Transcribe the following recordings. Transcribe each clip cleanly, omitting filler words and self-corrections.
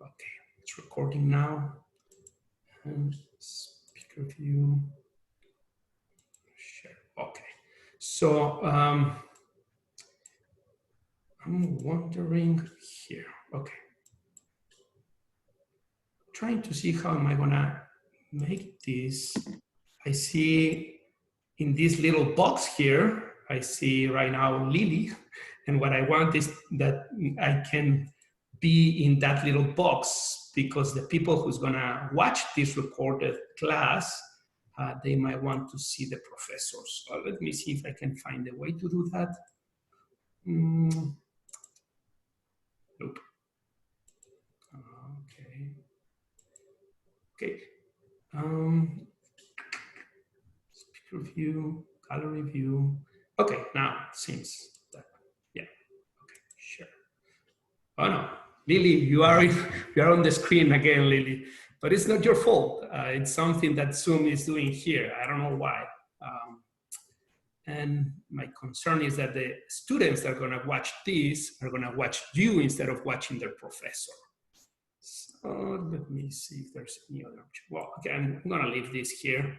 Okay, it's recording now. And speaker view. Share. Okay. So I'm wondering here. Okay. Trying to see how am I gonna make this. I see in this little box here, I see right now Lily. And what I want is that I can be in that little box because the people who's gonna watch this recorded class, they might want to see the professors. So let me see if I can find a way to do that. Nope. Okay. Okay. Speaker view, gallery view. Okay, now it seems that, yeah. Okay, sure. Oh no, Lily, you are on the screen again, Lily. But it's not your fault. It's something that Zoom is doing here. I don't know why. And my concern is that the students that are going to watch this are going to watch you instead of watching their professor. So let me see if there's any other option. Well, okay, I'm going to leave this here.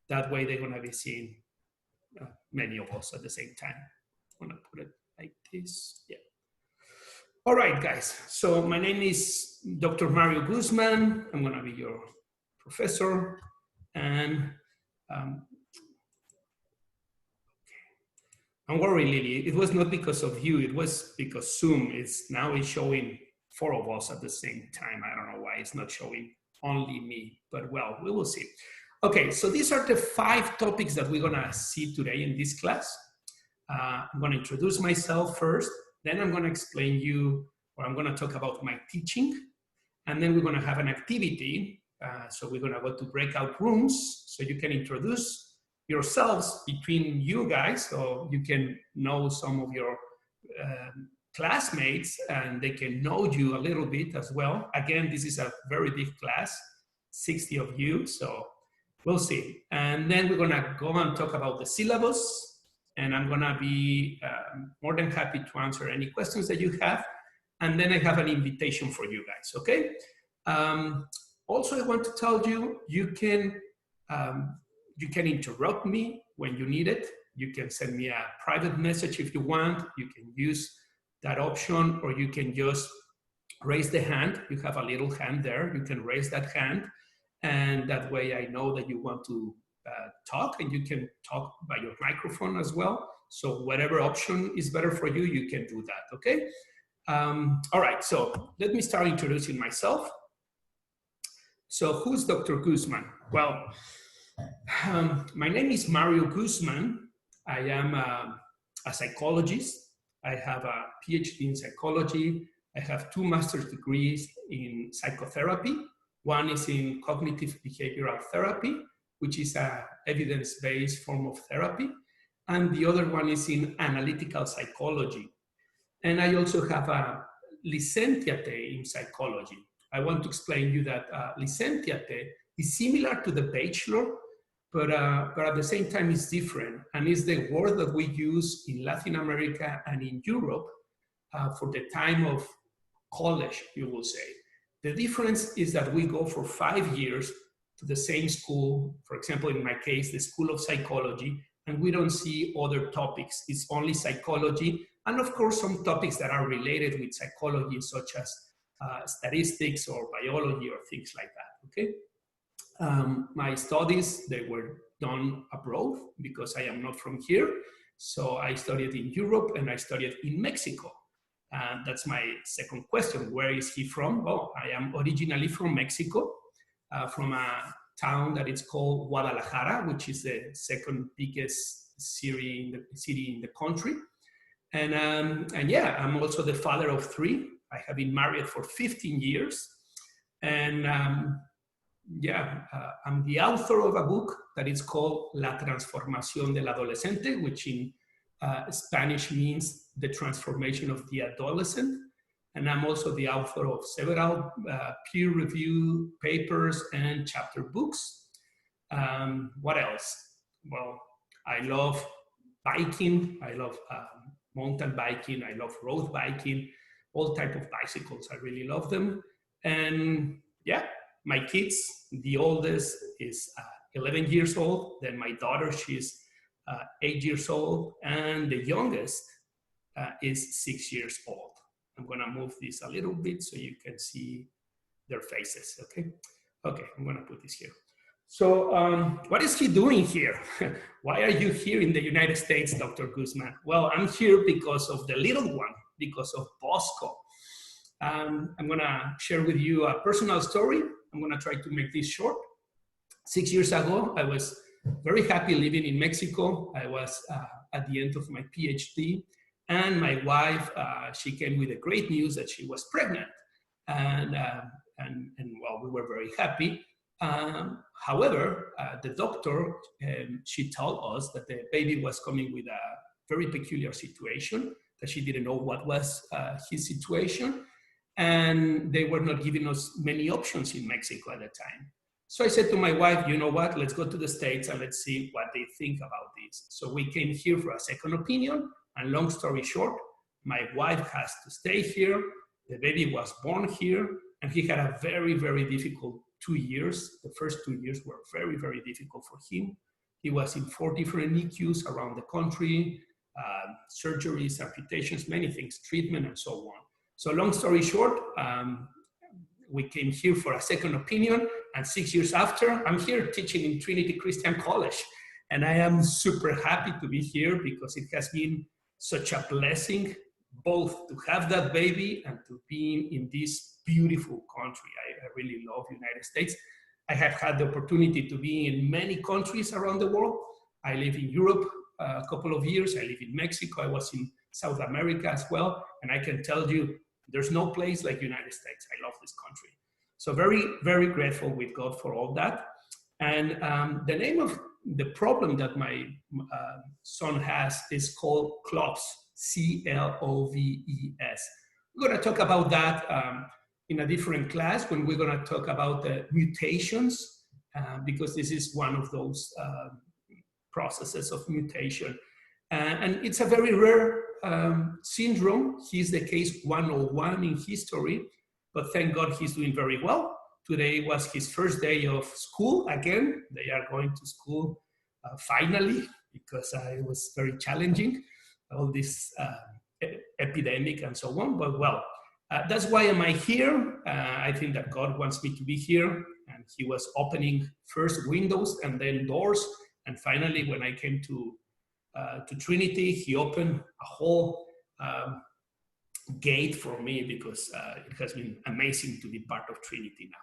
That way they're going to be seeing many of us at the same time. I'm going to put it like this. Yeah. All right, guys. So my name is Dr. Mario Guzman. I'm going to be your professor. And don't worry, Lily. It was not because of you. It was because Zoom is now showing 4 of us at the same time. I don't know why it's not showing only me, but well, we will see. Okay, so these are the 5 topics that we're gonna see today in this class. I'm gonna introduce myself first, then I'm gonna explain you, or I'm gonna talk about my teaching, and then we're gonna have an activity. So we're gonna go to breakout rooms, so you can introduce yourselves between you guys, so you can know some of your classmates and they can know you a little bit as well. Again, this is a very big class, 60 of you, so we'll see. And then we're gonna go and talk about the syllabus, and I'm gonna be more than happy to answer any questions that you have. And then I have an invitation for you guys, okay? Also, I want to tell you, you can interrupt me when you need it. You can send me a private message if you want. You can use that option, or you can just raise the hand. You have a little hand there. You can raise that hand, and that way I know that you want to talk, and you can talk by your microphone as well. So whatever option is better for you, you can do that, okay? All right, so let me start introducing myself. So who's Dr. Guzman? Well, my name is Mario Guzman. I am a psychologist. I have a PhD in psychology. I have 2 master's degrees in psychotherapy. One is in cognitive behavioral therapy, which is an evidence-based form of therapy. And the other one is in analytical psychology. And I also have a licenciate in psychology. I want to explain you that licenciate is similar to the bachelor, but at the same time it's different. And it's the word that we use in Latin America and in Europe for the time of college, you will say. The difference is that we go for 5 years to the same school, for example, in my case, the School of Psychology, and we don't see other topics. It's only psychology, and of course, some topics that are related with psychology, such as statistics or biology or things like that, okay? My studies, they were done abroad because I am not from here. So I studied in Europe and I studied in Mexico. And that's my second question. Where is he from? Well, I am originally from Mexico, from a town that is called Guadalajara, which is the second biggest city in the country. And yeah, I'm also the father of 3. I have been married for 15 years. And yeah, I'm the author of a book that is called La Transformación del Adolescente, which in Spanish means the transformation of the adolescent. And I'm also the author of several peer-reviewed papers and chapter books. What else? Well, I love biking. I love mountain biking. I love road biking, all type of bicycles. I really love them. And yeah, my kids, the oldest is 11 years old. Then my daughter, she's 8 years old. And the youngest is 6 years old. I'm gonna move this a little bit so you can see their faces, okay? Okay, I'm gonna put this here. So what is he doing here? Why are you here in the United States, Dr. Guzman? Well, I'm here because of the little one, because of Bosco. I'm gonna share with you a personal story. I'm gonna try to make this short. 6 years ago, I was very happy living in Mexico. I was at the end of my PhD, and my wife, she came with the great news that she was pregnant. And well, we were very happy. However, the doctor, she told us that the baby was coming with a very peculiar situation, that she didn't know what was his situation, and they were not giving us many options in Mexico at the time. So I said to my wife, you know what, let's go to the States and let's see what they think about this. So we came here for a second opinion, and long story short, my wife has to stay here. The baby was born here, and he had a very, very difficult 2 years. The first 2 years were very, very difficult for him. He was in 4 different NICUs around the country, surgeries, amputations, many things, treatment, and so on. So long story short, we came here for a second opinion, and 6 years after, I'm here teaching in Trinity Christian College. And I am super happy to be here because it has been such a blessing, both to have that baby and to be in this beautiful country. I really love the United States. I have had the opportunity to be in many countries around the world. I live in Europe a couple of years. I live in Mexico. I was in South America as well. And I can tell you, there's no place like the United States. I love this country. So very, very grateful with God for all that. And the name of the problem that my son has is called CLOVES, C-L-O-V-E-S. We're going to talk about that in a different class when we're going to talk about the mutations, because this is one of those processes of mutation. And it's a very rare syndrome. He's the case 101 in history, but thank God he's doing very well. Today was his first day of school again. They are going to school finally, because it was very challenging, all this epidemic and so on. But well, that's why am I here. I think that God wants me to be here, and he was opening first windows and then doors. And finally, when I came to Trinity, he opened a whole gate for me, because it has been amazing to be part of Trinity now.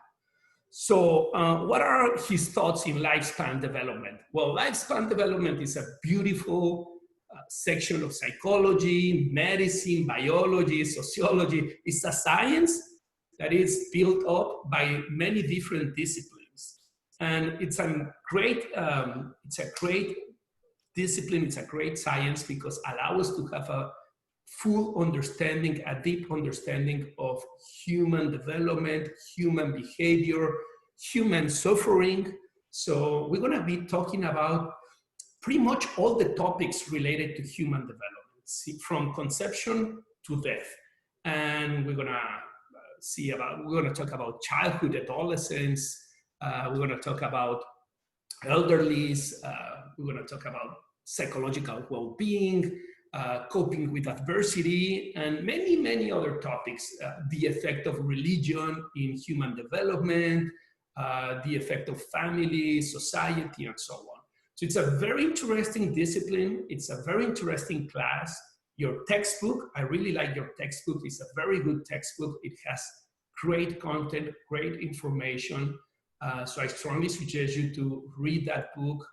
So what are his thoughts in lifespan development? Well, lifespan development is a beautiful section of psychology, medicine, biology, sociology. It's a science that is built up by many different disciplines. And it's a great discipline, it's a great science, because it allows us to have a full understanding, a deep understanding of human development, human behavior, human suffering. So we're going to be talking about pretty much all the topics related to human development, from conception to death. And we're going to talk about childhood, adolescence. We're going to talk about elderlies. We're going to talk about psychological well-being, coping with adversity, and many, many other topics. The effect of religion in human development, the effect of family, society, and so on. So it's a very interesting discipline. It's a very interesting class. Your textbook, I really like your textbook. It's a very good textbook. It has great content, great information. So I strongly suggest you to read that book.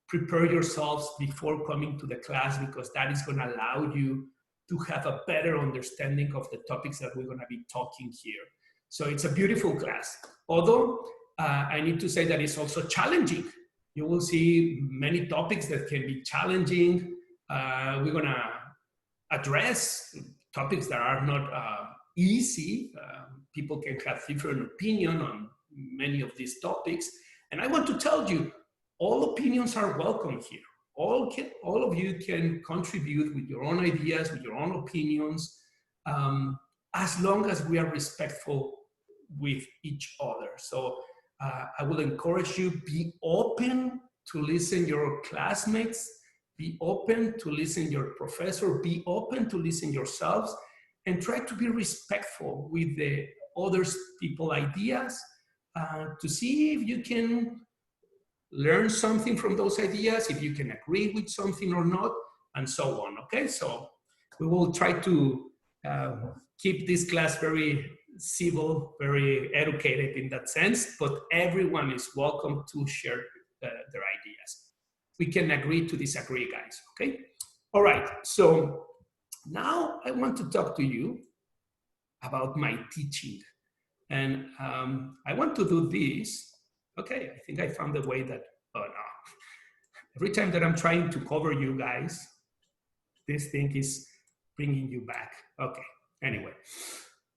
Prepare yourselves before coming to the class, because that is going to allow you to have a better understanding of the topics that we're going to be talking here. So it's a beautiful class. Although I need to say that it's also challenging. You will see many topics that can be challenging. We're going to address topics that are not easy. People can have different opinion on many of these topics. And I want to tell you, all opinions are welcome here. All of you can contribute with your own ideas, with your own opinions, as long as we are respectful with each other. So I will encourage you, be open to listen your classmates, be open to listen your professor, be open to listen yourselves, and try to be respectful with the others people ideas to see if you can learn something from those ideas, if you can agree with something or not, and so on, okay? So we will try to keep this class very civil, very educated in that sense, but everyone is welcome to share their ideas. We can agree to disagree, guys, okay? All right, so now I want to talk to you about my teaching. And I want to do this. Okay, I think I found a way that, oh no. Every time that I'm trying to cover you guys, this thing is bringing you back. Okay, anyway.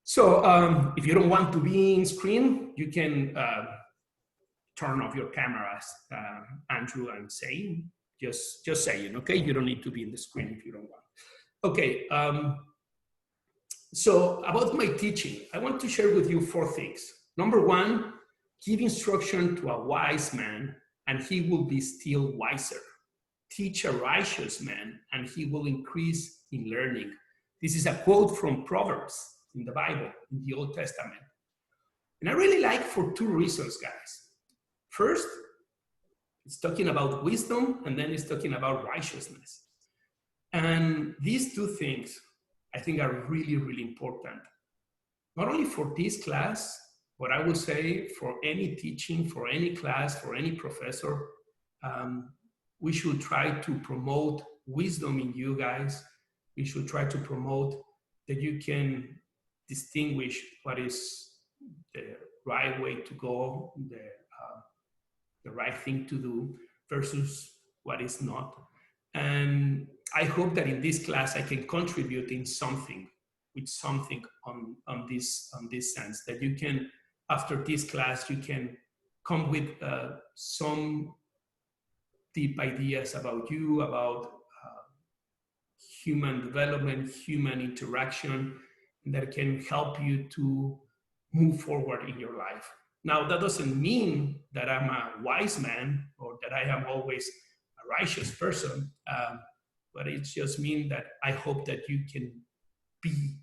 So if you don't want to be in screen, you can turn off your cameras, Andrew, and say, just saying, okay? You don't need to be in the screen if you don't want. Okay, so about my teaching, I want to share with you 4 things. Number 1, give instruction to a wise man, and he will be still wiser. Teach a righteous man, and he will increase in learning. This is a quote from Proverbs in the Bible, in the Old Testament. And I really like for 2 reasons, guys. First, it's talking about wisdom, and then it's talking about righteousness. And these 2 things, I think, are really, really important. Not only for this class, but I would say for any teaching, for any class, for any professor, we should try to promote wisdom in you guys. We should try to promote that you can distinguish what is the right way to go, the right thing to do versus what is not. And I hope that in this class I can contribute in something, with something on this sense, that you can, after this class, you can come with some deep ideas about you, about human development, human interaction, that can help you to move forward in your life. Now, that doesn't mean that I'm a wise man or that I am always a righteous person, but it just means that I hope that you can be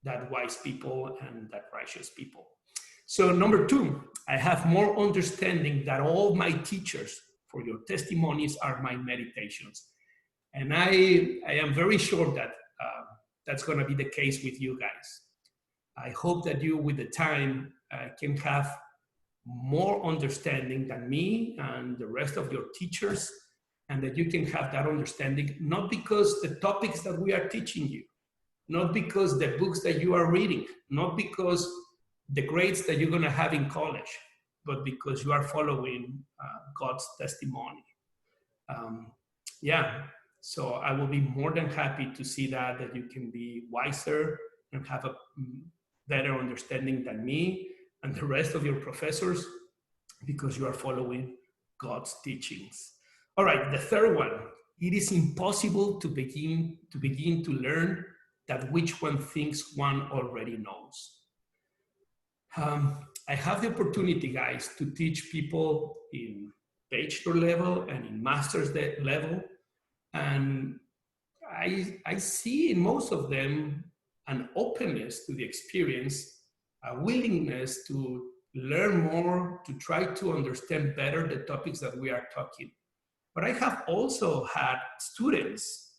that wise people and that righteous people. So number 2, I have more understanding that all my teachers, for your testimonies, are my meditations. And I am very sure that that's going to be the case with you guys. I hope that you, with the time, can have more understanding than me and the rest of your teachers, and that you can have that understanding, not because the topics that we are teaching you, not because the books that you are reading, not because the grades that you're going to have in college, but because you are following God's testimony. Yeah, so I will be more than happy to see that you can be wiser and have a better understanding than me and the rest of your professors, because you are following God's teachings. All right, the third one, it is impossible to begin to learn that which one thinks one already knows. I have the opportunity, guys, to teach people in bachelor level and in master's level, and I see in most of them an openness to the experience, a willingness to learn more, to try to understand better the topics that we are talking. But I have also had students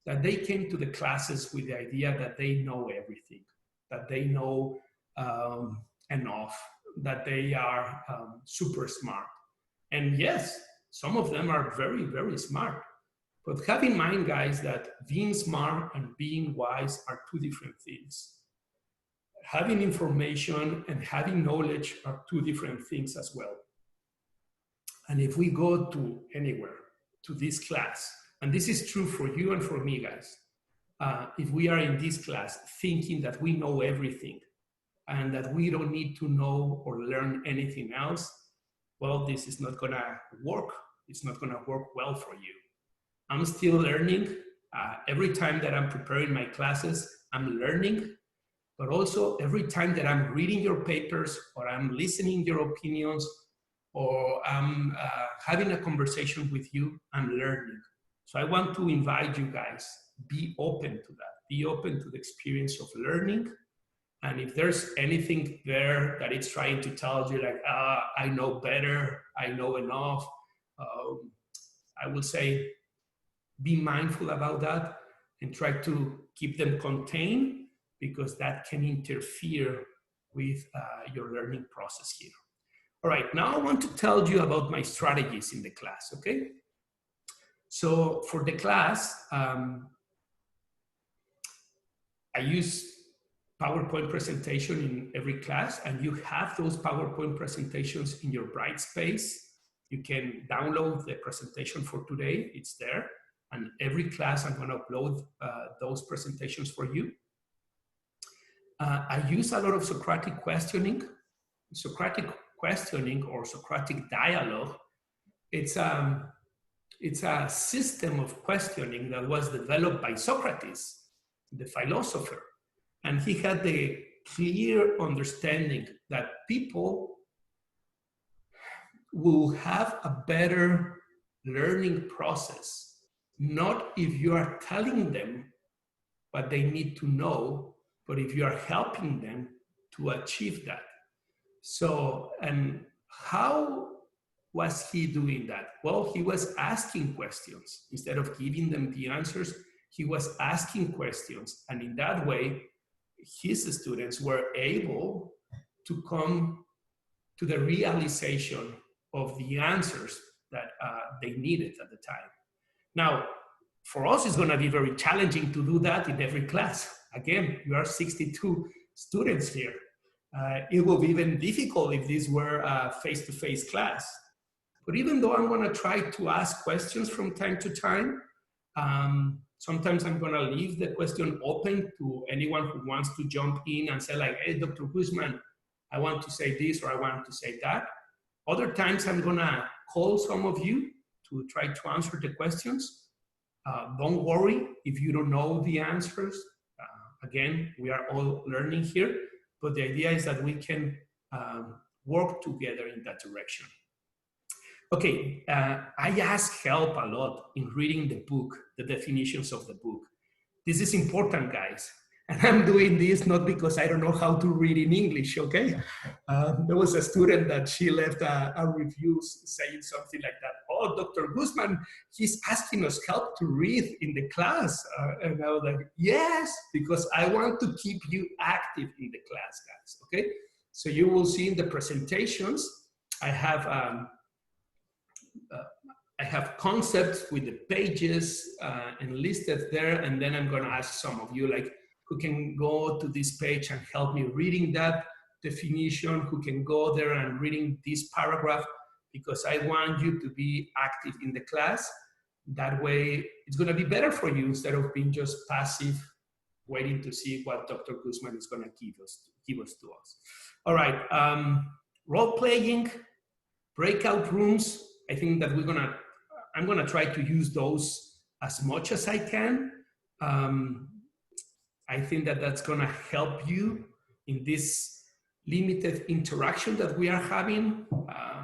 that they came to the classes with the idea that they know everything, that they know enough, that they are super smart. And yes, some of them are very, very smart. But have in mind, guys, that being smart and being wise are 2 different things. Having information and having knowledge are 2 different things as well. And if we go to anywhere, to this class, and this is true for you and for me, guys, if we are in this class thinking that we know everything and that we don't need to know or learn anything else, well, this is not gonna work. It's not gonna work well for you. I'm still learning. Every time that I'm preparing my classes, I'm learning. but also every time that I'm reading your papers or I'm listening your opinions or I'm having a conversation with you, I'm learning. So I want to invite you guys, be open to that. Be open to the experience of learning. And if there's anything there that it's trying to tell you like, I know better, I know enough, I will say, be mindful about that and try to keep them contained, because that can interfere with your learning process here. All right, now I want to tell you about my strategies in the class, okay? So for the class, I use PowerPoint presentation in every class, and you have those PowerPoint presentations in your Brightspace. You can download the presentation for today, it's there. And every class I'm gonna upload those presentations for you. I use a lot of Socratic questioning. Socratic questioning or Socratic dialogue, it's a system of questioning that was developed by Socrates, the philosopher. And he had the clear understanding that people will have a better learning process, not if you are telling them what they need to know, but if you are helping them to achieve that. So, and how was he doing that? Well, he was asking questions. Instead of giving them the answers, he was asking questions. And in that way, his students were able to come to the realization of the answers that they needed at the time. Now, for us, it's going to be very challenging to do that in every class. Again, we are 62 students here. It will be even difficult if this were a face-to-face class. But even though I'm going to try to ask questions from time to time, sometimes I'm going to leave the question open to anyone who wants to jump in and say like, hey, Dr. Guzman, I want to say this or I want to say that. Other times I'm going to call some of you to try to answer the questions. Don't worry if you don't know the answers. Again, we are all learning here, but the idea is that we can work together in that direction. Okay, I ask help a lot in reading the book, the definitions of the book. This is important, guys. And I'm doing this not because I don't know how to read in English, okay? There was a student that she left a review saying something like that. Oh, Dr. Guzman, he's asking us help to read in the class. And I was like, yes, because I want to keep you active in the class, guys, okay? So you will see in the presentations, I have concepts with the pages enlisted there, and then I'm gonna ask some of you like, who can go to this page and help me reading that definition, who can go there and reading this paragraph, because I want you to be active in the class. That way, it's gonna be better for you instead of being just passive, waiting to see what Dr. Guzman is gonna give us to us. All right, role-playing, breakout rooms, I think that I'm gonna try to use those as much as I can. I think that that's gonna help you in this limited interaction that we are having.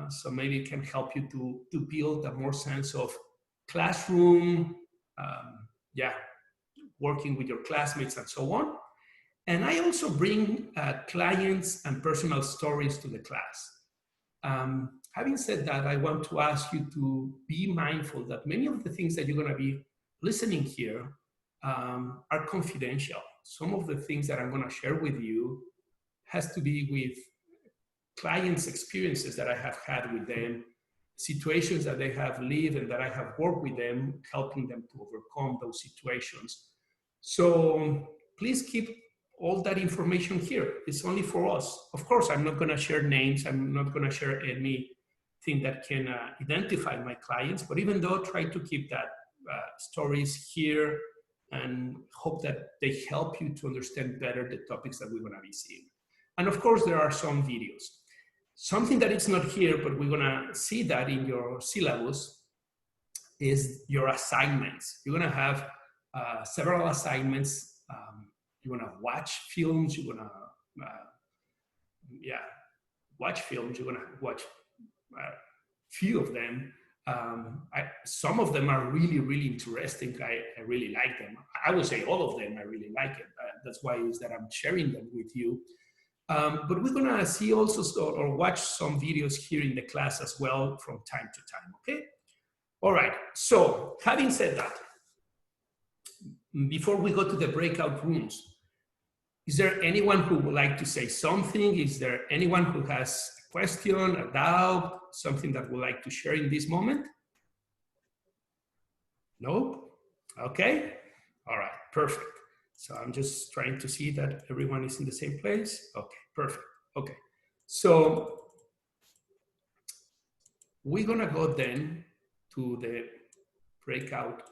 So maybe it can help you to build a more sense of classroom, working with your classmates and so on. And I also bring clients and personal stories to the class. Having said that, I want to ask you to be mindful that many of the things that you're gonna be listening here are confidential. Some of the things that I'm gonna share with you has to be with clients' experiences that I have had with them, situations that they have lived and that I have worked with them, helping them to overcome those situations. So please keep all that information here. It's only for us. Of course, I'm not gonna share names. I'm not gonna share anything that can identify my clients, but even though, try to keep that stories here and hope that they help you to understand better the topics that we're gonna be seeing. And of course, there are some videos. Something that is not here, but we're gonna see that in your syllabus is your assignments. You're gonna have several assignments you're gonna watch films, you're gonna watch films, you're gonna watch few of them. Some of them are really, really interesting. I really like them. I would say all of them, I really like it. That's why is that I'm sharing them with you. But we're gonna see also or watch some videos here in the class as well from time to time, okay? All right, so having said that, before we go to the breakout rooms, is there anyone who would like to say something? Is there anyone who has a question, a doubt, something that would like to share in this moment? No? Okay. All right, perfect. So I'm just trying to see that everyone is in the same place. Okay, perfect. Okay. So we're gonna go then to the breakout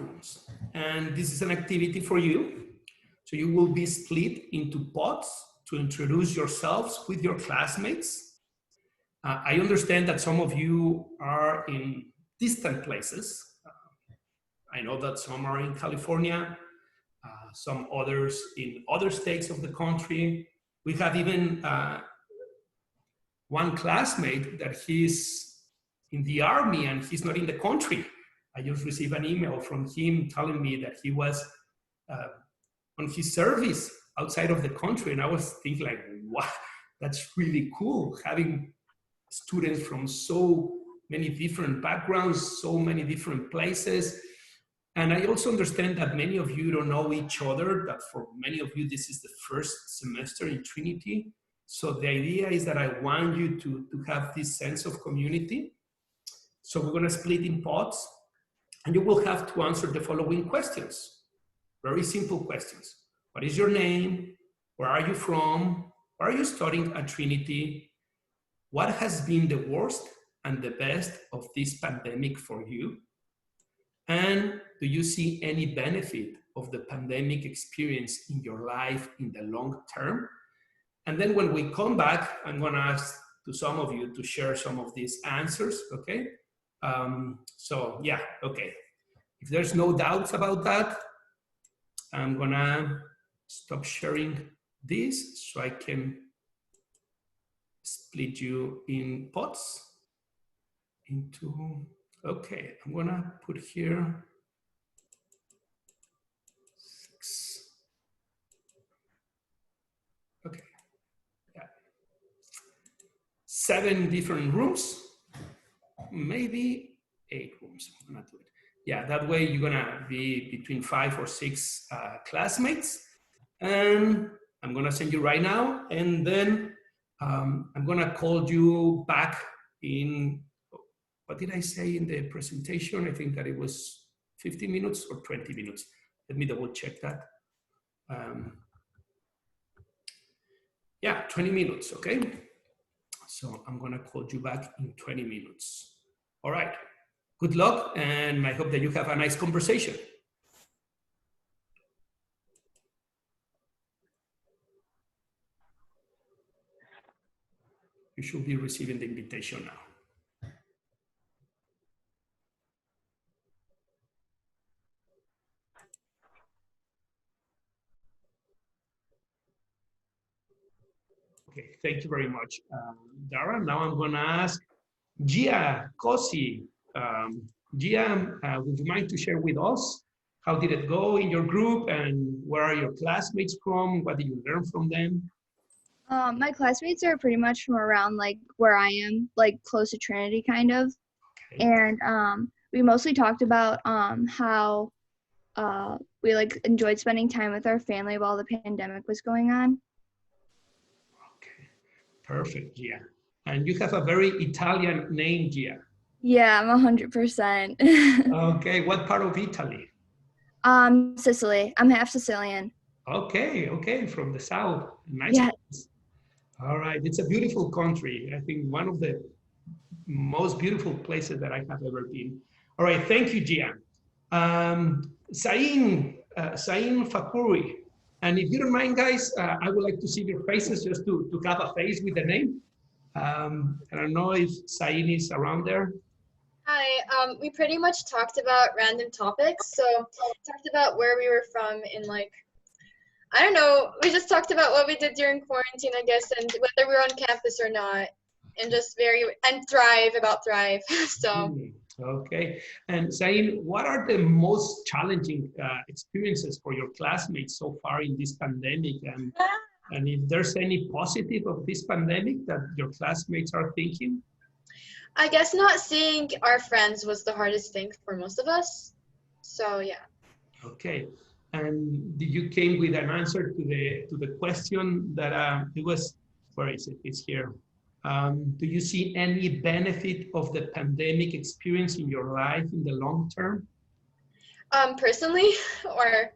rooms. And this is an activity for you. So you will be split into pods to introduce yourselves with your classmates. I understand that some of you are in distant places. I know that some are in California, some others in other states of the country. We have even one classmate that he's in the army and he's not in the country. I just received an email from him telling me that he was on his service outside of the country. And I was thinking like, wow, that's really cool, having students from so many different backgrounds, so many different places. And I also understand that many of you don't know each other, that for many of you, this is the first semester in Trinity. So the idea is that I want you to have this sense of community. So we're gonna split in pods, and you will have to answer the following questions. Very simple questions. What is your name? Where are you from? Where are you studying at Trinity? What has been the worst and the best of this pandemic for you? And do you see any benefit of the pandemic experience in your life in the long term? And then when we come back, I'm gonna ask to some of you to share some of these answers, okay? So yeah, okay. If there's no doubts about that, I'm gonna stop sharing this so I can split you in pods into, okay, I'm gonna put here 6. Okay, yeah. 7 different rooms, maybe 8 rooms, I'm gonna do it. Yeah, that way you're gonna be between 5 or 6 classmates. And I'm gonna send you right now, and then I'm gonna call you back in, what did I say in the presentation? I think that it was 15 minutes or 20 minutes. Let me double check that. Yeah, 20 minutes, okay? So I'm gonna call you back in 20 minutes. All right, good luck, and I hope that you have a nice conversation. You should be receiving the invitation now. Okay, thank you very much, Dara. Now I'm gonna ask Gia Cosi. Gia, would you mind to share with us how did it go in your group, and where are your classmates from? What did you learn from them? My classmates are pretty much from around like where I am, like close to Trinity kind of. Okay. And we mostly talked about how we like enjoyed spending time with our family while the pandemic was going on. Okay, perfect, Gia. And you have a very Italian name, Gia. Yeah, I'm 100%. Okay, what part of Italy? Sicily. I'm half Sicilian. Okay, okay, from the south. Nice. Yes. All right, it's a beautiful country. I think one of the most beautiful places that I have ever been. All right, thank you, Gia. Sain Fakuri. And if you don't mind, guys, I would like to see your faces just to have a face with the name. I don't know if Sain is around there. Hi, we pretty much talked about random topics. So talked about where we were from in like, I don't know, we just talked about what we did during quarantine, I guess, and whether we were on campus or not, and just and Thrive. So Okay. And saying, what are the most challenging experiences for your classmates so far in this pandemic? And if there's any positive of this pandemic that your classmates are thinking? I guess not seeing our friends was the hardest thing for most of us. So yeah. Okay. And you came with an answer to the question that it was, where is it? It's here. Do you see any benefit of the pandemic experience in your life in the long term? Personally, or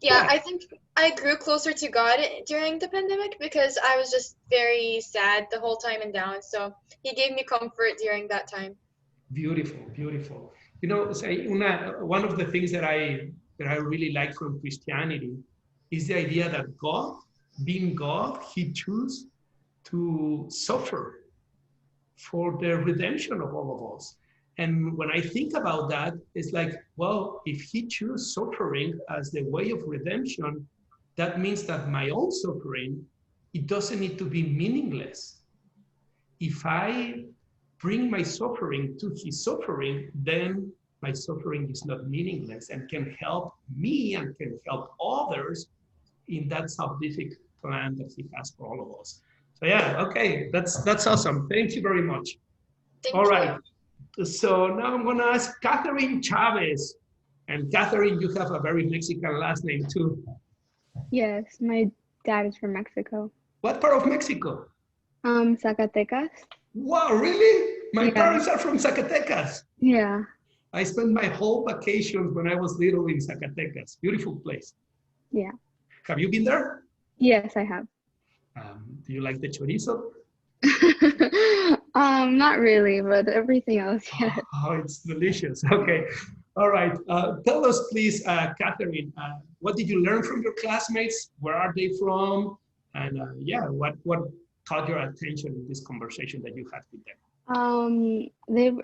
yeah, I think I grew closer to God during the pandemic because I was just very sad the whole time and down. So he gave me comfort during that time. Beautiful, beautiful. You know, say, one of the things that I really like from Christianity is the idea that God, being God, he chose to suffer for the redemption of all of us. And when I think about that, it's like, well, if he chose suffering as the way of redemption, that means that my own suffering, it doesn't need to be meaningless. If I bring my suffering to his suffering, then my suffering is not meaningless and can help me and can help others in that salvific plan that he has for all of us. So yeah, okay, that's awesome. Thank you very much. All right. So now I'm gonna ask Catherine Chavez. And Catherine, you have a very Mexican last name too. Yes, my dad is from Mexico. What part of Mexico? Zacatecas. Wow, really? My Yeah. parents are from Zacatecas. Yeah. I spent my whole vacations when I was little in Zacatecas. Beautiful place. Yeah. Have you been there? Yes, I have. Do you like the chorizo? Not really, but everything else, yes. Oh, it's delicious. Okay. All right. Tell us, please, Catherine, what did you learn from your classmates? Where are they from? And yeah, what caught your attention in this conversation that you had with them?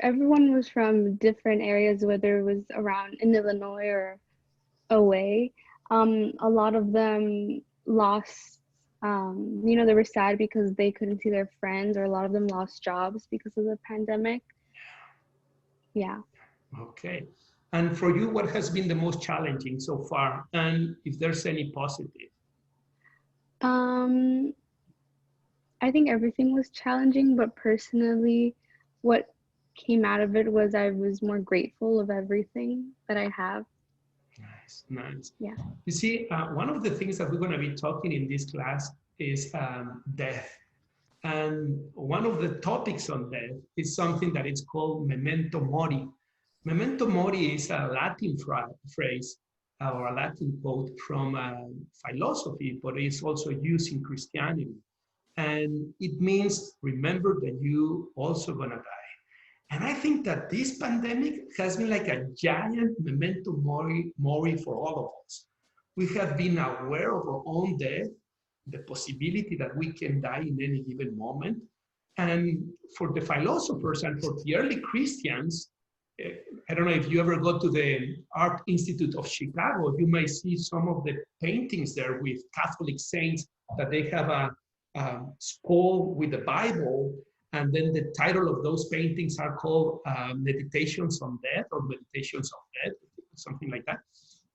Everyone was from different areas, whether it was around in Illinois or away. A lot of them lost, they were sad because they couldn't see their friends, or a lot of them lost jobs because of the pandemic. Yeah. Okay. And for you, what has been the most challenging so far? And if there's any positive? I think everything was challenging, but personally, what came out of it was I was more grateful of everything that I have. Nice, nice. Yeah. You see, one of the things that we're going to be talking in this class is death. And one of the topics on death is something that is called memento mori. Memento mori is a Latin phrase or a Latin quote from philosophy, but it's also used in Christianity. And it means remember that you also gonna die. And I think that this pandemic has been like a giant memento mori for all of us. We have been aware of our own death, the possibility that we can die in any given moment. And for the philosophers and for the early Christians, I don't know if you ever go to the Art Institute of Chicago, you may see some of the paintings there with Catholic saints that they have a skull with the Bible, and then the title of those paintings are called Meditations on Death or Meditations of Death, something like that.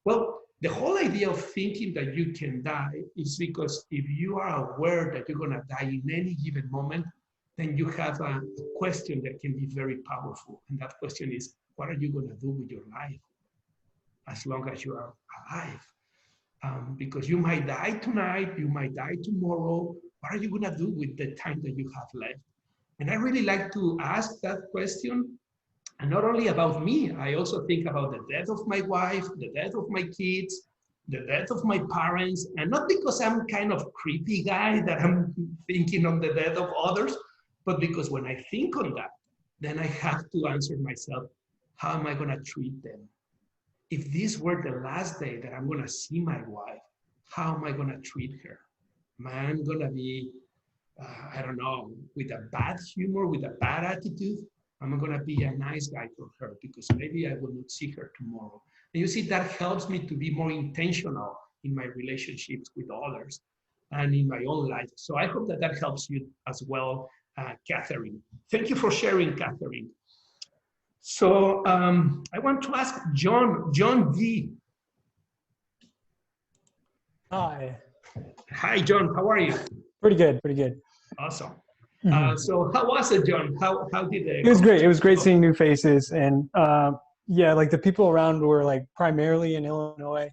Well, the whole idea of thinking that you can die is because if you are aware that you're gonna die in any given moment, then you have a question that can be very powerful. And that question is, what are you gonna do with your life as long as you are alive? Because you might die tonight, you might die tomorrow. What are you gonna do with the time that you have left? And I really like to ask that question. And not only about me, I also think about the death of my wife, the death of my kids, the death of my parents. And not because I'm kind of creepy guy that I'm thinking on the death of others, but because when I think on that, then I have to answer myself, how am I gonna treat them? If this were the last day that I'm gonna see my wife, how am I gonna treat her? Am I gonna be, I don't know, with a bad humor, with a bad attitude? I'm going to be a nice guy for her because maybe I will not see her tomorrow. And you see, that helps me to be more intentional in my relationships with others and in my own life. So I hope that that helps you as well, Catherine. Thank you for sharing, Catherine. So I want to ask John D. Hi. Hi, John. How are you? Pretty good, pretty good. Awesome. Mhm. So how was it, John? How did It was great. It was great seeing new faces. And yeah, like the people around were like primarily in Illinois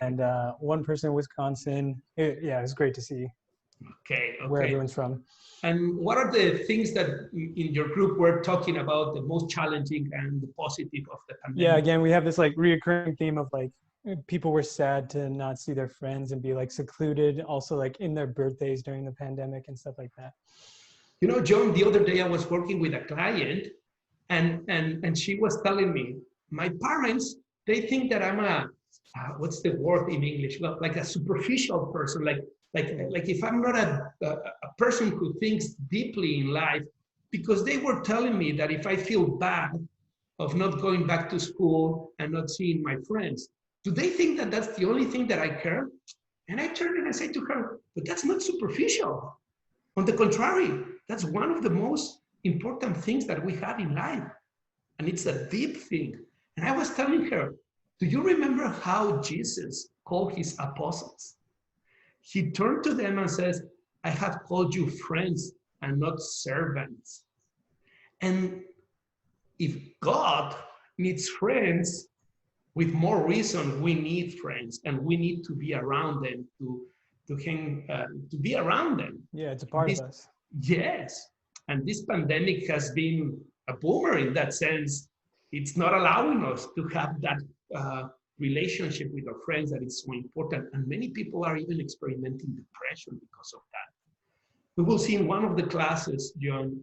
and one person in Wisconsin. Yeah, it was great to see where everyone's from. And what are the things that in your group we're talking about the most challenging and the positive of the pandemic? Yeah, again, we have this like reoccurring theme of like people were sad to not see their friends and be like secluded, also like in their birthdays during the pandemic and stuff like that. You know, John, the other day I was working with a client and she was telling me, my parents, they think that I'm a, what's the word in English? Well, like a superficial person, like if I'm not a person who thinks deeply in life, because they were telling me that if I feel bad of not going back to school and not seeing my friends, do they think that that's the only thing that I care? And I turned and I said to her, but that's not superficial. On the contrary, that's one of the most important things that we have in life. And it's a deep thing. And I was telling her, do you remember how Jesus called his apostles? He turned to them and says, I have called you friends and not servants. And if God needs friends, with more reason, we need friends and we need to be around them, to be around them. Yeah, it's a part of us. Yes. And this pandemic has been a boomer in that sense. It's not allowing us to have that relationship with our friends that is so important. And many people are even experimenting depression because of that. We will see in one of the classes, John,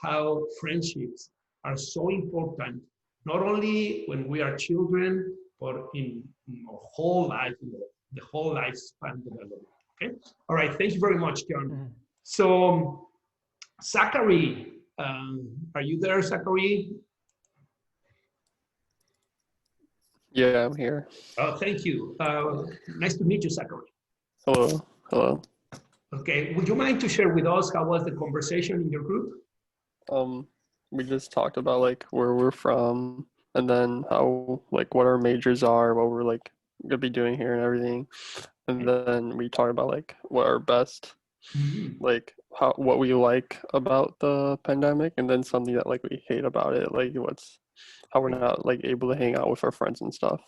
how friendships are so important, not only when we are children, but in our whole life, in the whole lifespan development. Okay. All right. Thank you very much, John. Mm-hmm. So, Zachary, are you there, Zachary? Yeah, I'm here. Oh, thank you. Nice to meet you, Zachary. Hello. Hello. Okay. Would you mind to share with us how was the conversation in your group? We just talked about like where we're from and then how like what our majors are, what we're like gonna be doing here and everything. And then we talked about like what our best like what we like about the pandemic, and then something that like we hate about it, like how we're not like able to hang out with our friends and stuff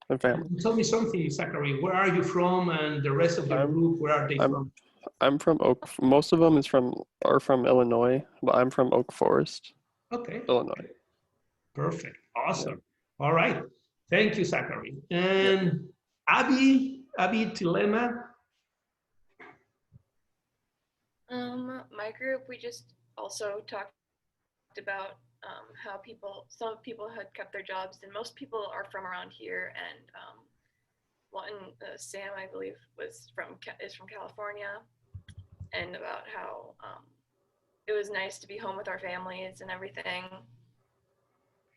and family. Tell me something, Zachary. Where are you from, and the rest of your group, where are they from? I'm from most of them are from Illinois, but I'm from Oak Forest. Okay. Illinois. Perfect. Awesome. Yeah. All right. Thank you, Zachary. And yeah. Abby Tilema. My group, we just also talked about how some people had kept their jobs, and most people are from around here. And Sam, I believe, is from California, and about how it was nice to be home with our families and everything.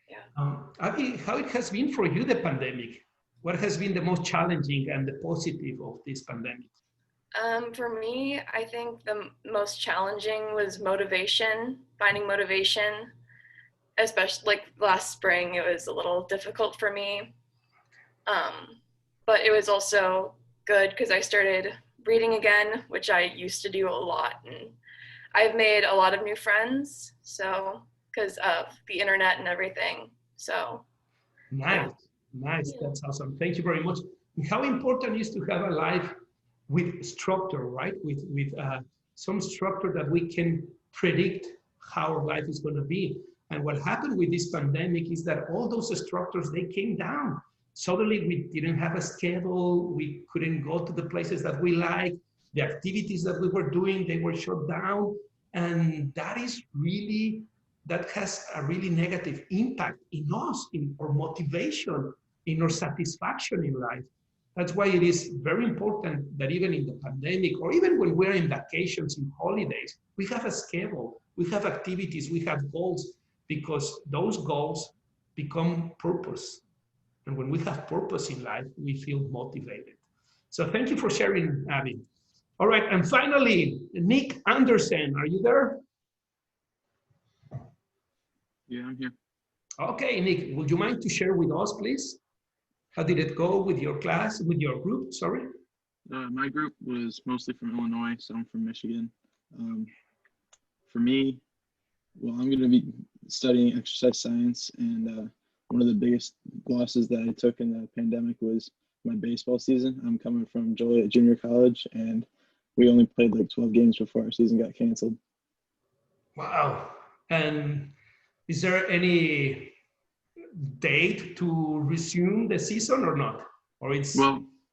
Yeah. Abby, how it has been for you, the pandemic? What has been the most challenging and the positive of this pandemic? For me, I think the most challenging was finding motivation, especially like last spring. It was a little difficult for me, but it was also good because I started reading again, which I used to do a lot, and I've made a lot of new friends, so because of the internet and everything. So nice. Yeah. That's awesome. Thank you very much. How important is to have a life with structure, right? With some structure that we can predict how our life is going to be. And what happened with this pandemic is that all those structures, they came down. Suddenly we didn't have a schedule. We couldn't go to the places that we like. The activities that we were doing, they were shut down. And that has a really negative impact in us, in our motivation, in our satisfaction in life. That's why it is very important that even in the pandemic, or even when we're in vacations, in holidays, we have a schedule, we have activities, we have goals, because those goals become purpose. And when we have purpose in life, we feel motivated. So thank you for sharing, Abby. All right, and finally, Nick Anderson, are you there? Yeah, I'm here. Okay, Nick, would you mind to share with us, please? How did it go with your class, with your group, sorry? My group was mostly from Illinois, so I'm from Michigan. For me, well, I'm going to be studying exercise science, and one of the biggest losses that I took in the pandemic was my baseball season. I'm coming from Joliet Junior College, and we only played like 12 games before our season got canceled. Wow. And is there any date to resume the season or not? Or it's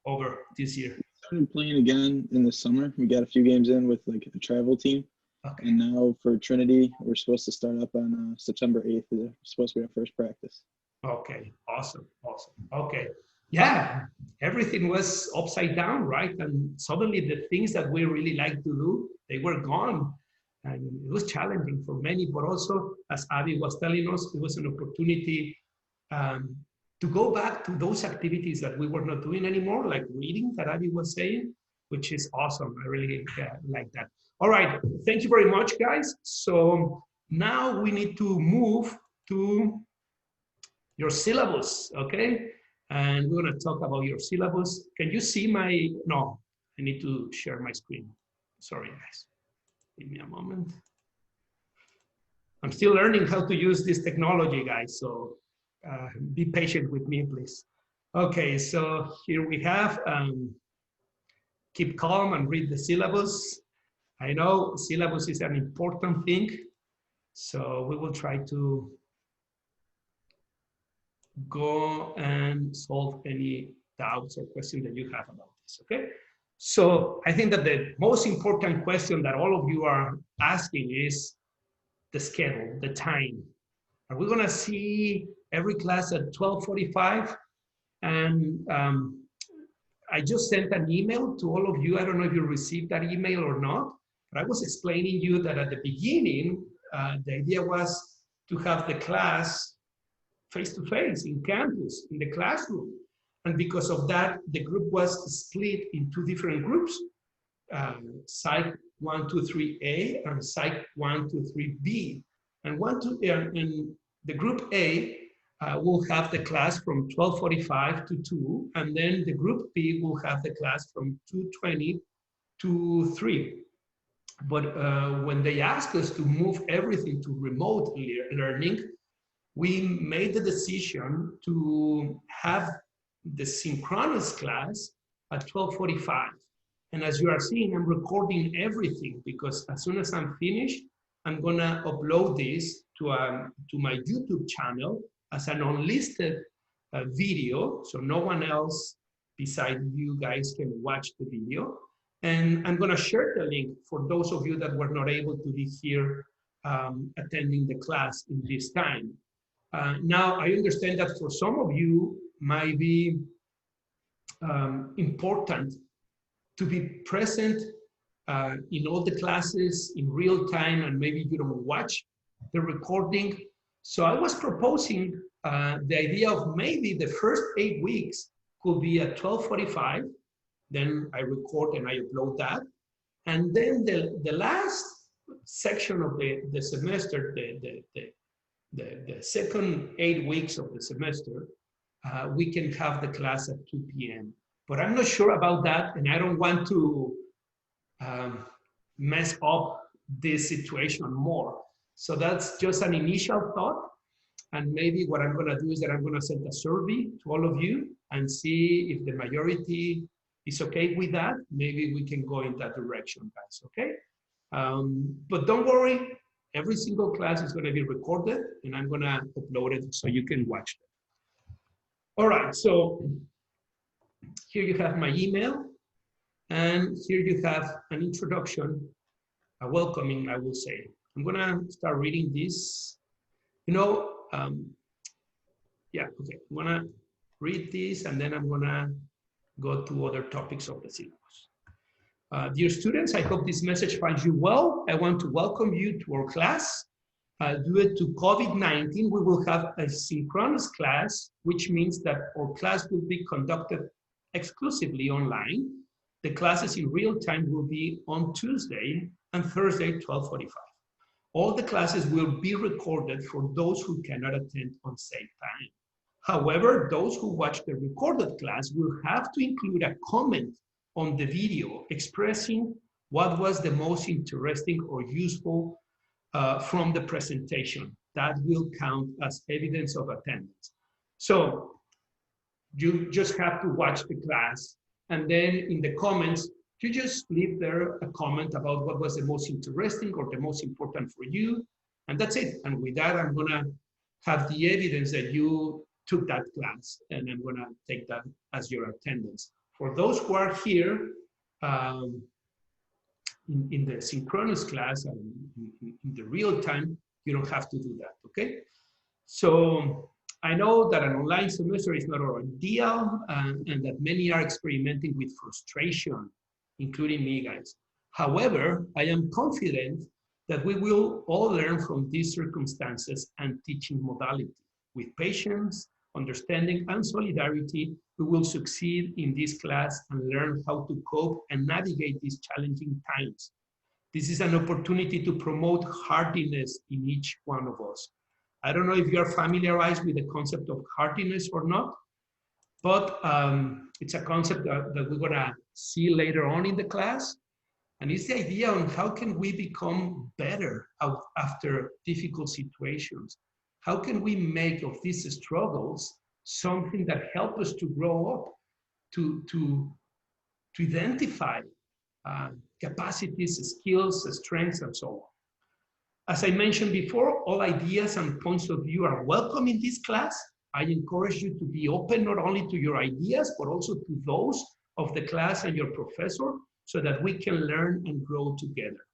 over this year? We started playing again in the summer. We got a few games in with like a travel team. Okay. And now for Trinity, we're supposed to start up on September 8th. It's supposed to be our first practice. Okay, awesome, awesome. Okay, yeah, everything was upside down, right? And suddenly the things that we really like to do, they were gone. And it was challenging for many, but also, as Abby was telling us, it was an opportunity to go back to those activities that we were not doing anymore, like reading that Abby was saying, which is awesome. I really like that. All right, thank you very much, guys. So now we need to move to your syllabus, okay? And we're gonna talk about your syllabus. Can you see my, no, I need to share my screen. Sorry, guys. Give me a moment. I'm still learning how to use this technology, guys, so be patient with me, please. Okay, so here we have, keep calm and read the syllabus. I know syllabus is an important thing, so we will try to go and solve any doubts or questions that you have about this, okay? So I think that the most important question that all of you are asking is the schedule, the time. Are we gonna see every class at 12:45? And I just sent an email to all of you. I don't know if you received that email or not, but I was explaining you that at the beginning, the idea was to have the class face-to-face in campus, in the classroom. And because of that, the group was split in two different groups, Psyc 123A and Psyc 123B. And the group A will have the class from 12:45 to 2, and then the group B will have the class from 2:20 to 3. But when they asked us to move everything to remote learning, we made the decision to have the synchronous class at 12:45. And as you are seeing, I'm recording everything because as soon as I'm finished, I'm gonna upload this to my YouTube channel as an unlisted video, so no one else besides you guys can watch the video. And I'm gonna share the link for those of you that were not able to be here attending the class in this time. Now, I understand that for some of you might be important to be present in all the classes in real time, and maybe you don't watch the recording. So I was proposing the idea of maybe the first 8 weeks could be at 12:45, then I record and I upload that. And then the last section of the semester, the second 8 weeks of the semester, we can have the class at 2 p.m. But I'm not sure about that, and I don't want to mess up this situation more. So that's just an initial thought. And maybe what I'm gonna do is that I'm gonna send a survey to all of you and see if the majority is okay with that. Maybe we can go in that direction, guys, okay? But don't worry, every single class is gonna be recorded and I'm gonna upload it so you can watch it. All right, so here you have my email, and here you have an introduction, a welcoming, I will say. I'm gonna start reading this. You know, yeah, okay, I'm gonna read this and then I'm gonna go to other topics of the syllabus. Dear students, I hope this message finds you well. I want to welcome you to our class. due to COVID-19, we will have a synchronous class, which means that our class will be conducted exclusively online. The classes in real time will be on Tuesday and Thursday, 12:45. All the classes will be recorded for those who cannot attend on same time. However, those who watch the recorded class will have to include a comment on the video expressing what was the most interesting or useful from the presentation. That will count as evidence of attendance. So you just have to watch the class, and then in the comments, you just leave there a comment about what was the most interesting or the most important for you, and that's it. And with that, I'm gonna have the evidence that you took that class, and I'm gonna take that as your attendance. For those who are here in the synchronous class and in the real time, you don't have to do that, okay? So I know that an online semester is not ideal and that many are experimenting with frustration, including me, guys. However, I am confident that we will all learn from these circumstances and teaching modality. With patience, understanding, and solidarity, we will succeed in this class and learn how to cope and navigate these challenging times. This is an opportunity to promote hardiness in each one of us. I don't know if you're familiarized with the concept of hardiness or not, but it's a concept that we're gonna see later on in the class. And it's the idea on how can we become better after difficult situations? How can we make of these struggles something that help us to grow up, to identify capacities, skills, strengths, and so on. As I mentioned before, all ideas and points of view are welcome in this class. I encourage you to be open not only to your ideas, but also to those of the class and your professor, so that we can learn and grow together.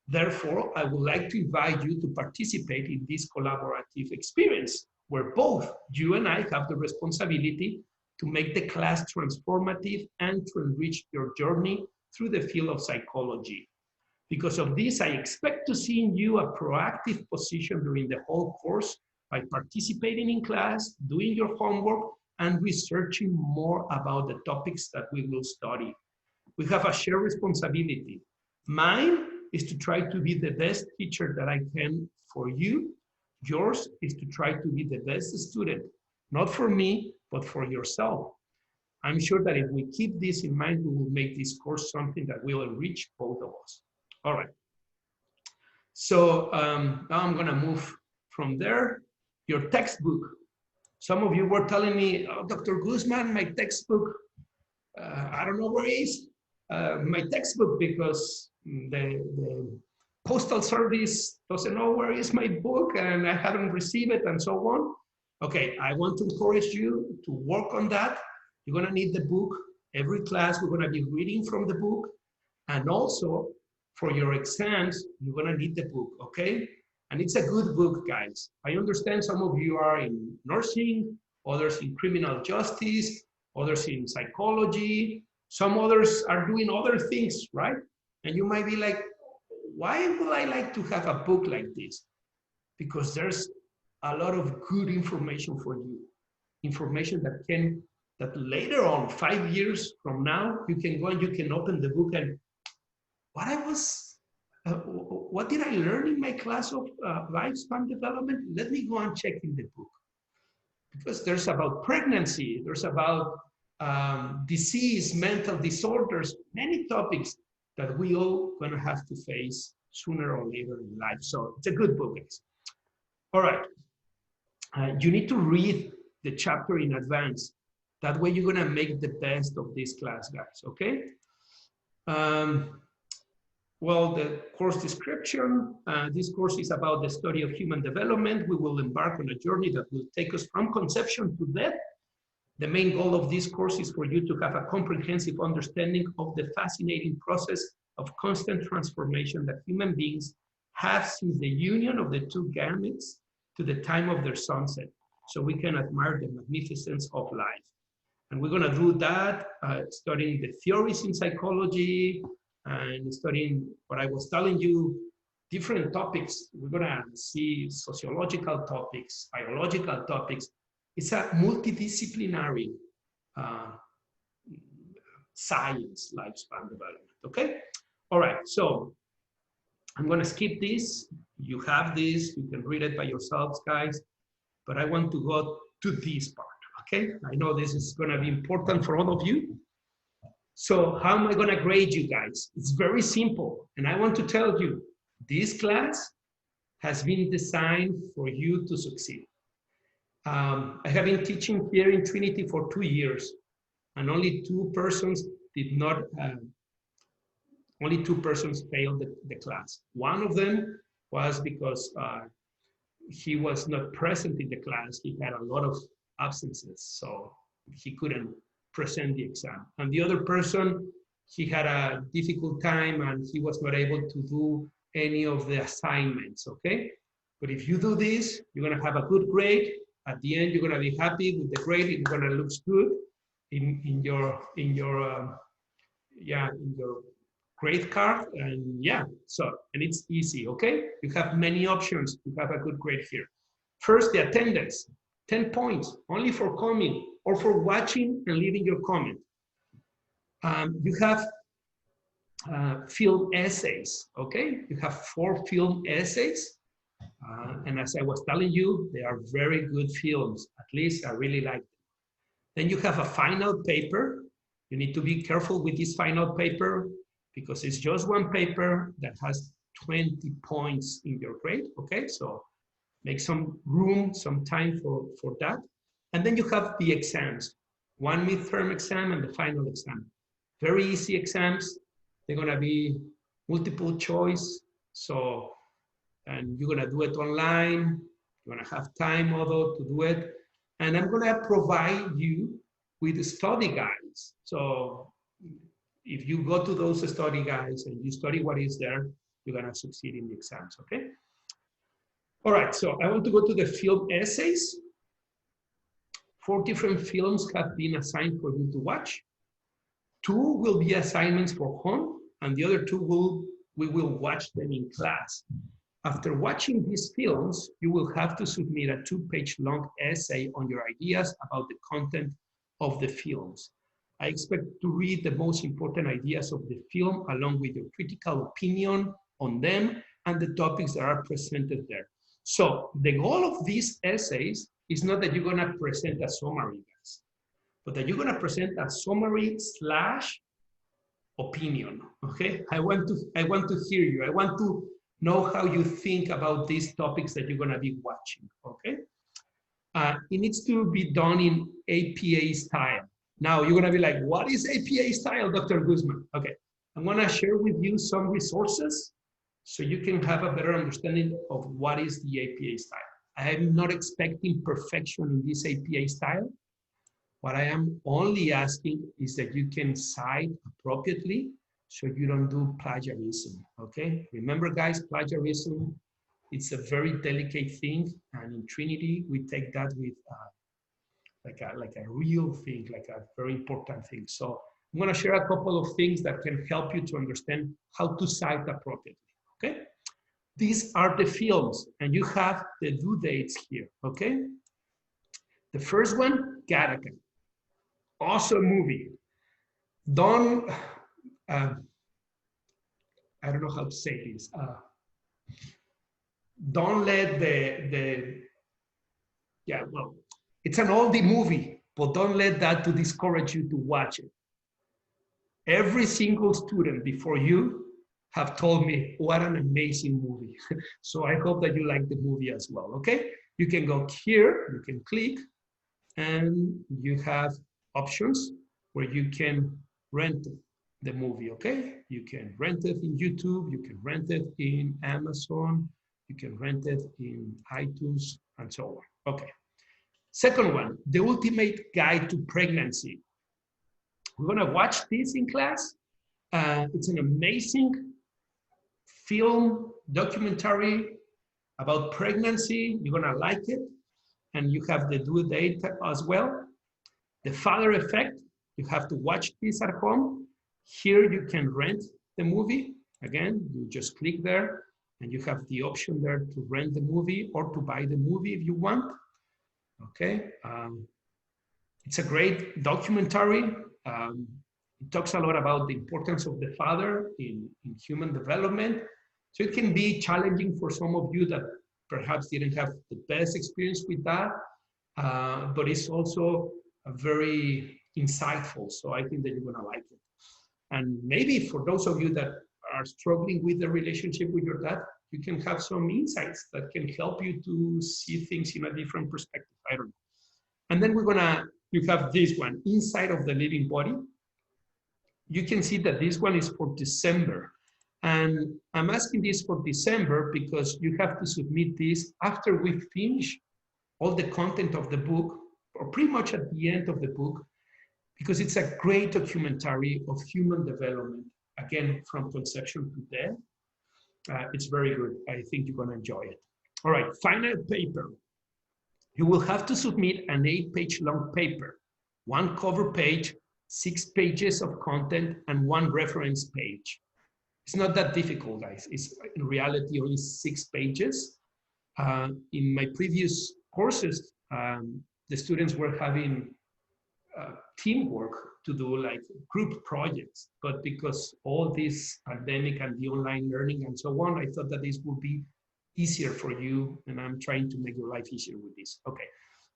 Therefore, I would like to invite you to participate in this collaborative experience, where both you and I have the responsibility to make the class transformative and to enrich your journey through the field of psychology. Because of this, I expect to see in you a proactive position during the whole course by participating in class, doing your homework, and researching more about the topics that we will study. We have a shared responsibility. Mine is to try to be the best teacher that I can for you. Yours is to try to be the best student, not for me, but for yourself. I'm sure that if we keep this in mind, we will make this course something that will enrich both of us. All right. So now I'm gonna move from there. Your textbook. Some of you were telling me, oh, Dr. Guzman, my textbook, I don't know where it is. My textbook, because the postal service doesn't know where is my book and I haven't received it and so on. Okay, I want to encourage you to work on that. You're gonna need the book. Every class, we're gonna be reading from the book. And also, for your exams, you're gonna need the book, okay? And it's a good book, guys. I understand some of you are in nursing, others in criminal justice, others in psychology, some others are doing other things, right? And you might be like, why would I like to have a book like this? Because there's a lot of good information for you. Information that later on, 5 years from now, you can go and you can open the book and what did I learn in my class of lifespan development? Let me go and check in the book. Because there's about pregnancy, there's about disease, mental disorders, many topics that we all gonna have to face sooner or later in life. So it's a good book, guys. All right, you need to read the chapter in advance. That way you're gonna make the best of this class, guys, okay? Well, the course description, this course is about the study of human development. We will embark on a journey that will take us from conception to death. The main goal of this course is for you to have a comprehensive understanding of the fascinating process of constant transformation that human beings have since the union of the two gametes to the time of their sunset, so we can admire the magnificence of life. And we're gonna do that, studying the theories in psychology, and studying what I was telling you, different topics. We're gonna see sociological topics, biological topics. It's a multidisciplinary science, lifespan development, okay? All right, so I'm gonna skip this. You have this, you can read it by yourselves, guys, but I want to go to this part, okay? I know this is gonna be important for all of you. So how am I gonna grade you guys? It's very simple, and I want to tell you, this class has been designed for you to succeed. I have been teaching here in Trinity for 2 years, and only 2 persons did not, only 2 persons failed the class. One of them was because he was not present in the class. He had a lot of absences, so he couldn't present the exam. And the other person, he had a difficult time and he was not able to do any of the assignments, okay? But if you do this, you're gonna have a good grade. At the end, you're gonna be happy with the grade. It's gonna look good in your grade card. And yeah, so, and it's easy, okay? You have many options to have a good grade here. First, the attendance, 10 points, only for coming or for watching and leaving your comment. You have film essays, okay? You have 4 film essays. And as I was telling you, they are very good films. At least I really like them. Then you have a final paper. You need to be careful with this final paper because it's just one paper that has 20 points in your grade, okay? So make some room, some time for that. And then you have the exams, 1 midterm exam and the final exam. Very easy exams. They're gonna be multiple choice. So, and you're gonna do it online. You're gonna have time although to do it. And I'm gonna provide you with study guides. So if you go to those study guides and you study what is there, you're gonna succeed in the exams, okay? All right, so I want to go to the film essays. 4 different films have been assigned for you to watch. 2 will be assignments for home, and the other 2 we will watch them in class. After watching these films, you will have to submit a 2-page long essay on your ideas about the content of the films. I expect to read the most important ideas of the film along with your critical opinion on them and the topics that are presented there. So the goal of these essays is not that you're gonna present a summary, guys, but that you're gonna present a summary / opinion, okay? I want to hear you. I want to know how you think about these topics that you're gonna be watching, okay? It needs to be done in APA style. Now you're gonna be like, what is APA style, Dr. Guzman? Okay, I'm gonna share with you some resources so you can have a better understanding of what is the APA style. I am not expecting perfection in this APA style. What I am only asking is that you can cite appropriately so you don't do plagiarism, okay? Remember guys, plagiarism, it's a very delicate thing, and in Trinity, we take that with like a real thing, like a very important thing. So I'm gonna share a couple of things that can help you to understand how to cite appropriately, okay? These are the films, and you have the due dates here, okay? The first one, Gattaca. Awesome movie. Don't, I don't know how to say this. Don't let yeah, well, it's an oldie movie, but don't let that to discourage you to watch it. Every single student before you have told me what an amazing movie. So I hope that you like the movie as well, okay? You can go here, you can click, and you have options where you can rent the movie, okay? You can rent it in YouTube, you can rent it in Amazon, you can rent it in iTunes, and so on, okay. Second one, The Ultimate Guide to Pregnancy. We're gonna watch this in class. It's an amazing film documentary about pregnancy. You're gonna like it. And you have the due date as well. The Father Effect, you have to watch this at home. Here you can rent the movie. Again, you just click there And you have the option there to rent the movie or to buy the movie if you want. Okay. It's a great documentary. It talks a lot about the importance of the father in human development. So it can be challenging for some of you that perhaps didn't have the best experience with that, but it's also very insightful. So I think that you're gonna like it. And maybe for those of you that are struggling with the relationship with your dad, you can have some insights that can help you to see things in a different perspective. I don't know. And then you have this one, Inside of the Living Body. You can see that this one is for December. And I'm asking this for December because you have to submit this after we finish all the content of the book, or pretty much at the end of the book, because it's a great documentary of human development, again, from conception to death. It's very good. I think you're gonna enjoy it. All right, final paper. You will have to submit an 8-page long paper, 1 cover page, 6 pages of content, and 1 reference page. It's not that difficult, guys. It's in reality only 6 pages. In my previous courses, the students were having teamwork to do like group projects, but because all this pandemic and the online learning and so on, I thought that this would be easier for you, and I'm trying to make your life easier with this. Okay,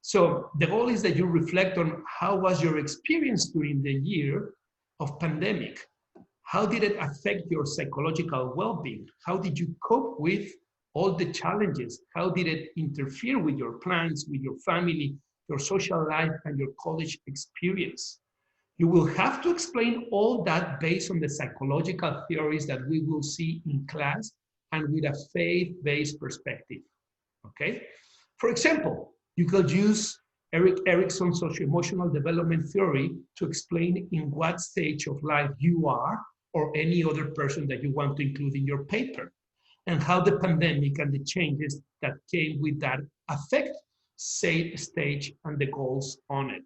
so the goal is that you reflect on how was your experience during the year of pandemic. How did it affect your psychological well-being? How did you cope with all the challenges? How did it interfere with your plans, with your family, your social life, and your college experience? You will have to explain all that based on the psychological theories that we will see in class and with a faith-based perspective, okay? For example, you could use Erik Erikson's socio-emotional development theory to explain in what stage of life you are or any other person that you want to include in your paper, and how the pandemic and the changes that came with that affect stage and the goals on it.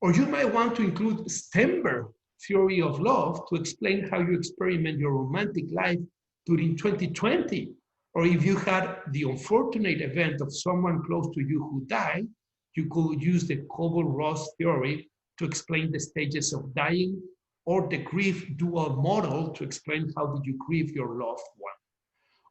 Or you might want to include Stenberg's theory of love to explain how you experiment your romantic life during 2020. Or if you had the unfortunate event of someone close to you who died, you could use the Koval-Ross theory to explain the stages of dying, or the grief dual model to explain how did you grieve your loved one.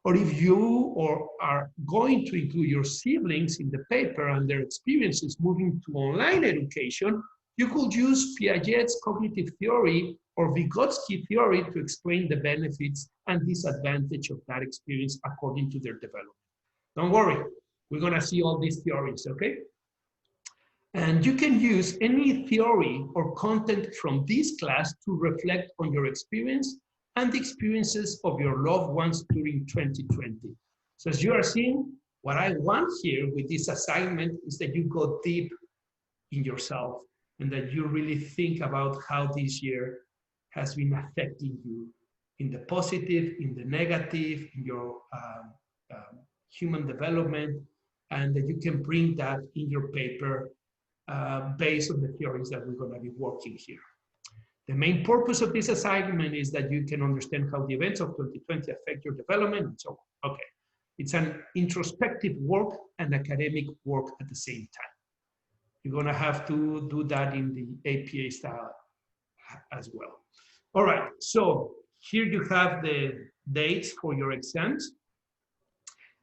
Or if you are going to include your siblings in the paper and their experiences moving to online education, you could use Piaget's cognitive theory or Vygotsky theory to explain the benefits and disadvantage of that experience according to their development. Don't worry, we're gonna see all these theories, okay? And you can use any theory or content from this class to reflect on your experience and the experiences of your loved ones during 2020. So as you are seeing, what I want here with this assignment is that you go deep in yourself and that you really think about how this year has been affecting you in the positive, in the negative, in your human development, and that you can bring that in your paper based on the theories that we're going to be working here. The main purpose of this assignment is that you can understand how the events of 2020 affect your development and so on. Okay, it's an introspective work and academic work at the same time. You're going to have to do that in the APA style as well. All right, so here you have the dates for your exams.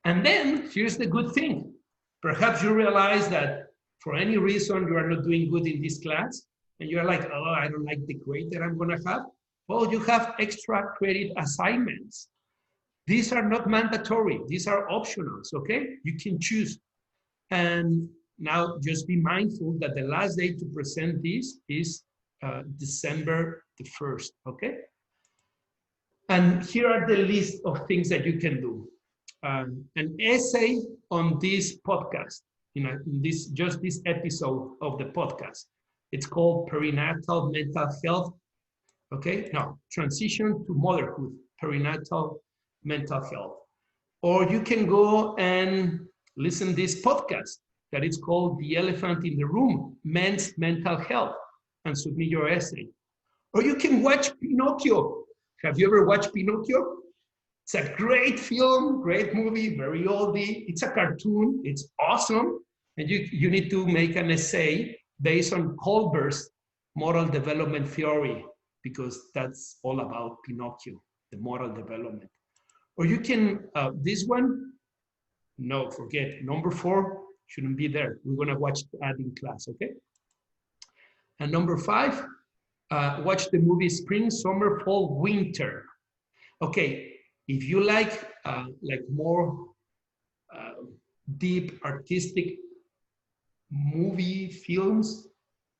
And then here's the good thing. Perhaps you realize that for any reason you are not doing good in this class, and you're like, oh, I don't like the grade that I'm gonna have. Well, you have extra credit assignments. These are not mandatory, these are optionals, okay? You can choose. And now just be mindful that the last day to present this is December the 1st, okay? And here are the list of things that you can do. An essay on this podcast, in this episode of the podcast. It's called Perinatal Mental Health, okay? No, Transition to Motherhood, Perinatal Mental Health. Or you can go and listen to this podcast that is called The Elephant in the Room, Men's Mental Health, and submit your essay. Or you can watch Pinocchio. Have you ever watched Pinocchio? It's a great film, great movie, very oldie. It's a cartoon, it's awesome. And you need to make an essay based on Colbert's moral development theory, because that's all about Pinocchio, the moral development. Or you can, this one, no, forget, number 4 shouldn't be there. We're gonna watch that in class, okay? And number 5, watch the movie Spring, Summer, Fall, Winter. Okay, if you like more deep artistic movie films,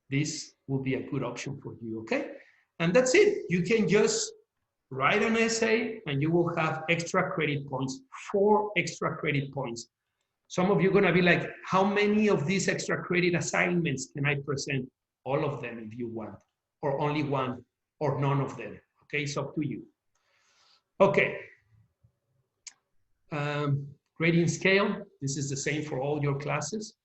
this will be a good option for you, okay? And that's it. You can just write an essay and you will have extra credit points, 4 extra credit points. Some of you are gonna be like, how many of these extra credit assignments can I present? All of them if you want, or only one, or none of them, okay? It's up to you. Okay. Grading scale, this is the same for all your classes.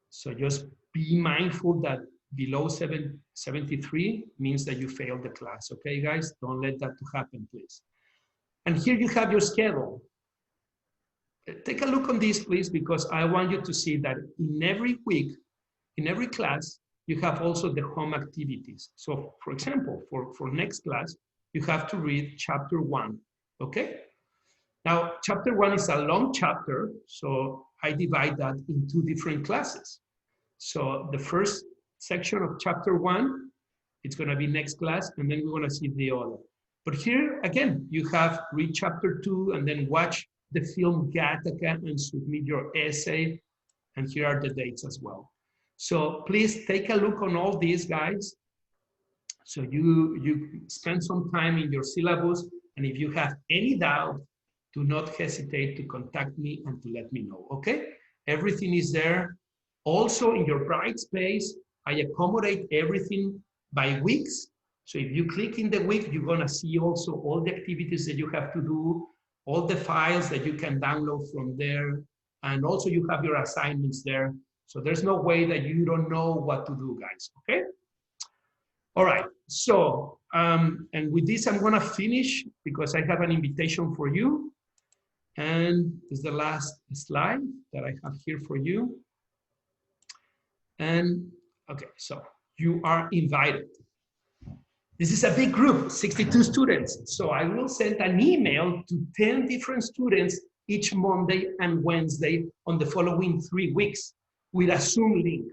So just be mindful that below 73 means that you failed the class, okay, guys? Don't let that to happen, please. And here you have your schedule. Take a look on this, please, because I want you to see that in every week, in every class, you have also the home activities. So, for example, for next class, you have to read chapter 1, okay? Now, chapter 1 is a long chapter, so I divide that in 2 different classes. So the first section of chapter 1, it's gonna be next class, and then we're gonna see the other. But here, again, you have read chapter 2 and then watch the film Gattaca and submit your essay, and here are the dates as well. So please take a look on all these, guys. So you spend some time in your syllabus, and if you have any doubt, do not hesitate to contact me and to let me know, okay? Everything is there. Also in your Brightspace, I accommodate everything by weeks. So if you click in the week, you're gonna see also all the activities that you have to do, all the files that you can download from there, and also you have your assignments there. So there's no way that you don't know what to do, guys, okay? All right, so, and with this, I'm gonna finish because I have an invitation for you. And this is the last slide that I have here for you. And, okay, so you are invited. This is a big group, 62 students. So I will send an email to 10 different students each Monday and Wednesday on the following 3 weeks with a Zoom link.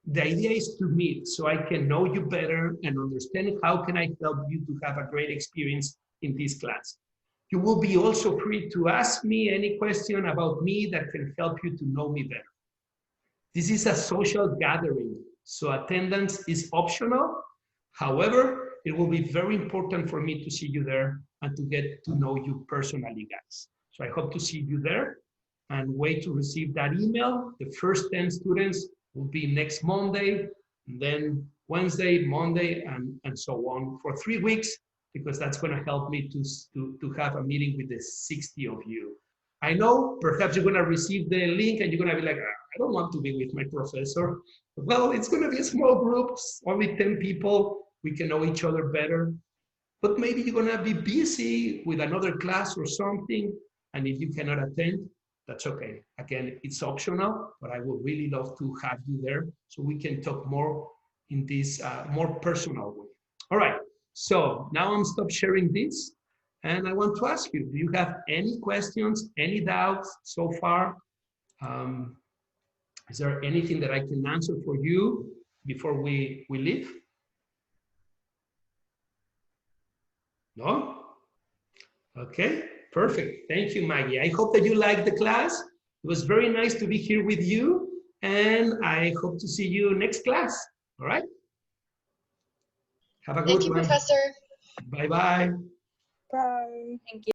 The idea is to meet so I can know you better and understand how can I help you to have a great experience in this class. You will be also free to ask me any question about me that can help you to know me better. This is a social gathering, so attendance is optional. However, it will be very important for me to see you there and to get to know you personally, guys. So I hope to see you there and wait to receive that email. The first 10 students will be next Monday, and then Wednesday, Monday, and so on for 3 weeks, because that's going to help me to have a meeting with the 60 of you. I know perhaps you're going to receive the link and you're going to be like, I don't want to be with my professor. Well, it's going to be a small group, only 10 people. We can know each other better. But maybe you're going to be busy with another class or something. And if you cannot attend, that's okay. Again, it's optional, but I would really love to have you there so we can talk more in this more personal way. All right. So now I'm stop sharing this, and I want to ask you, do you have any questions, any doubts so far? Is there anything that I can answer for you before we leave? No? Okay, perfect. Thank you, Maggie. I hope that you liked the class. It was very nice to be here with you, and I hope to see you next class. All right? Have a good one. Thank you, Professor. Bye-bye. Bye. Thank you.